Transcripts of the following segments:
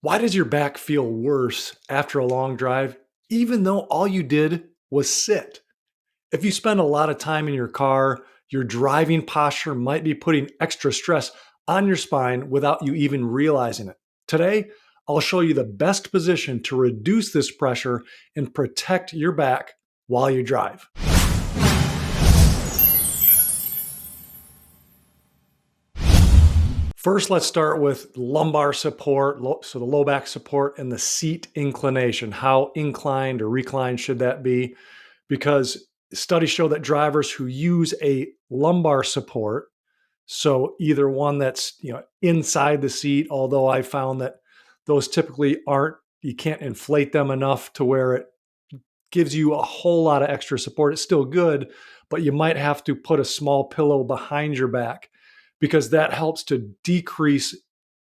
Why does your back feel worse after a long drive, even though all you did was sit? If you spend a lot of time in your car, your driving posture might be putting extra stress on your spine without you even realizing it. Today, I'll show you the best position to reduce this pressure and protect your back while you drive. First, let's start with lumbar support, so the low back support and the seat inclination. How inclined or reclined should that be? Because studies show that drivers who use a lumbar support, so either one that's inside the seat, although I found that those typically aren't, you can't inflate them enough to where it gives you a whole lot of extra support. It's still good, but you might have to put a small pillow behind your back because that helps to decrease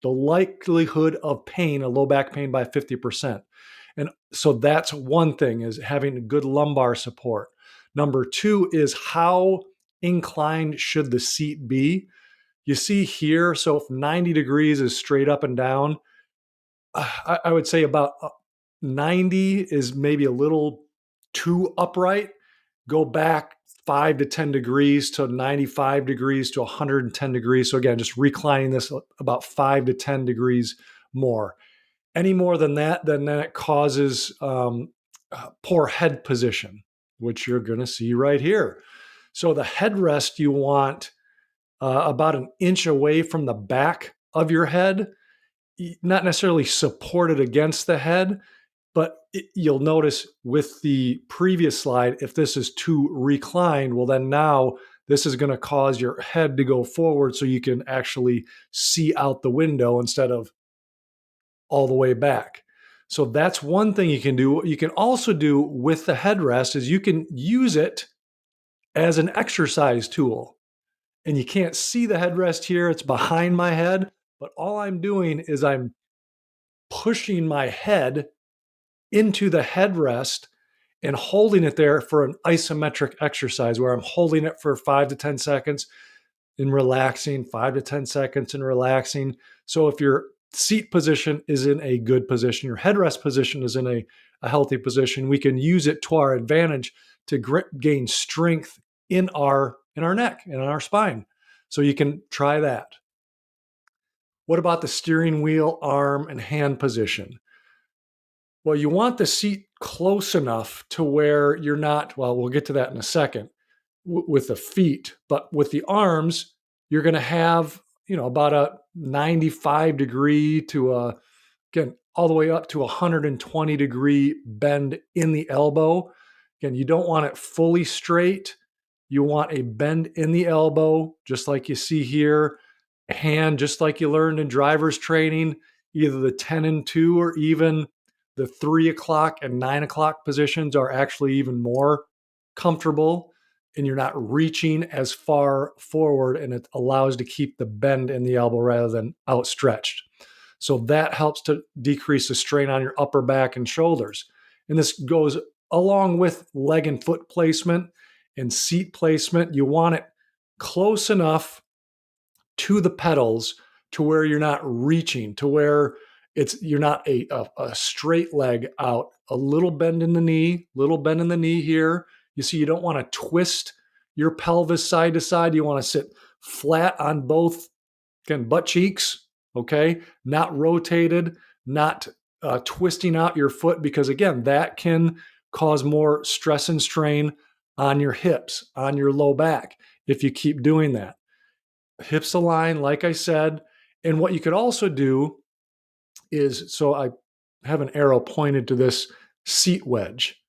the likelihood of pain, a low back pain, by 50%. And so that's one thing, is having good lumbar support. Number two is how inclined should the seat be? You see here, so if 90 degrees is straight up and down, I would say about 90 is maybe a little too upright. Go back 5 to 10 degrees to 95 degrees to 110 degrees. So again, just reclining this about 5 to 10 degrees more. Any more than that, then it causes poor head position, which you're going to see right here. So the headrest you want about an inch away from the back of your head, not necessarily supported against the head, but you'll notice with the previous slide, if this is too reclined, well, then now this is going to cause your head to go forward so you can actually see out the window instead of all the way back. So that's one thing you can do. What you can also do with the headrest is you can use it as an exercise tool. And you can't see the headrest here, it's behind my head, but all I'm doing is I'm pushing my head into the headrest and holding it there for an isometric exercise where I'm holding it for 5 to 10 seconds and relaxing, 5 to 10 seconds and relaxing. So if your seat position is in a good position, your headrest position is in a healthy position, we can use it to our advantage to gain strength in our neck and in our spine. So you can try that. What about the steering wheel, arm, and hand position? Well, you want the seat close enough to where you're not, well, we'll get to that in a second, with the feet, but with the arms, you're going to have, about a 95 degree to again, all the way up to 120-degree bend in the elbow. Again, you don't want it fully straight. You want a bend in the elbow, just like you see here. Hand, just like you learned in driver's training, either the 10 and 2 or even the 3 o'clock and 9 o'clock positions are actually even more comfortable, and you're not reaching as far forward, and it allows to keep the bend in the elbow rather than outstretched. So that helps to decrease the strain on your upper back and shoulders. And this goes along with leg and foot placement and seat placement. You want it close enough to the pedals to where you're not reaching, to where you're not a straight leg out, a little bend in the knee here. You see, you don't want to twist your pelvis side to side. You want to sit flat on both, again, butt cheeks, okay? Not rotated, not twisting out your foot, because again, that can cause more stress and strain on your hips, on your low back, if you keep doing that. Hips align, like I said. And what you could also do is, so I have an arrow pointed to this seat wedge.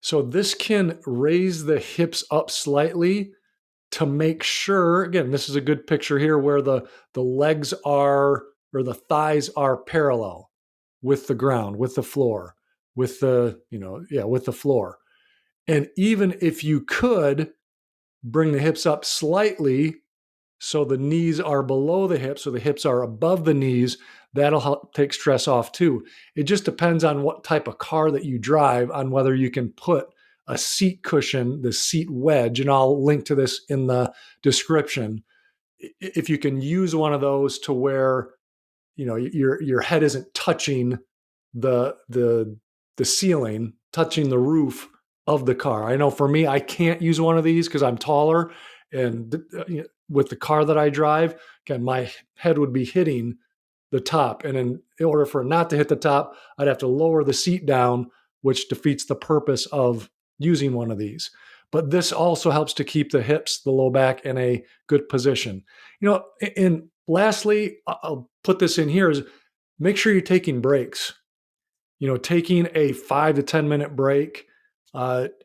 So this can raise the hips up slightly to make sure, again, this is a good picture here where the legs are, or the thighs are parallel with the ground, with the floor, with the, with the floor. And even if you could bring the hips up slightly, so the knees are below the hips, so the hips are above the knees, that'll help take stress off too. It just depends on what type of car that you drive, on whether you can put a seat cushion, the seat wedge, and I'll link to this in the description. If you can use one of those to where your head isn't touching the the the ceiling, touching the roof of the car. I know for me, I can't use one of these because I'm taller, and with the car that I drive, again, my head would be hitting the top, and in order for it not to hit the top, I'd have to lower the seat down, which defeats the purpose of using one of these. But this also helps to keep the hips, the low back in a good position. And lastly, I'll put this in here, is make sure you're taking breaks. Taking a 5 to 10 minute break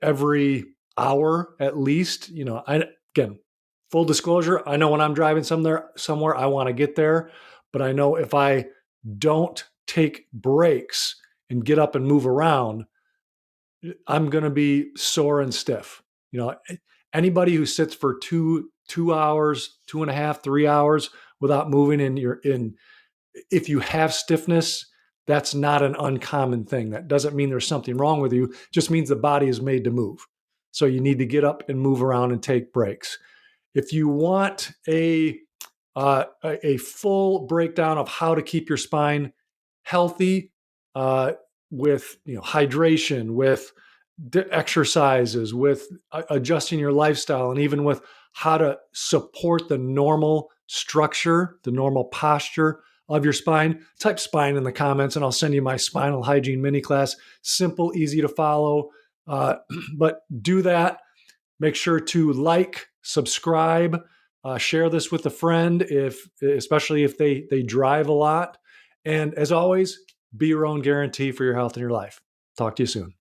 every hour at least. Again, full disclosure, I know when I'm driving somewhere, I want to get there, but I know if I don't take breaks and get up and move around, I'm going to be sore and stiff. Anybody who sits for two hours, 2.5, 3 hours without moving, and if you have stiffness, that's not an uncommon thing. That doesn't mean there's something wrong with you. It just means the body is made to move. So you need to get up and move around and take breaks. If you want a full breakdown of how to keep your spine healthy, with hydration, with exercises, with adjusting your lifestyle, and even with how to support the normal structure, the normal posture of your spine, type spine in the comments and I'll send you my spinal hygiene mini class. Simple, easy to follow. But do that. Make sure to like, subscribe, share this with a friend, especially if they drive a lot. And as always, be your own guarantee for your health and your life. Talk to you soon.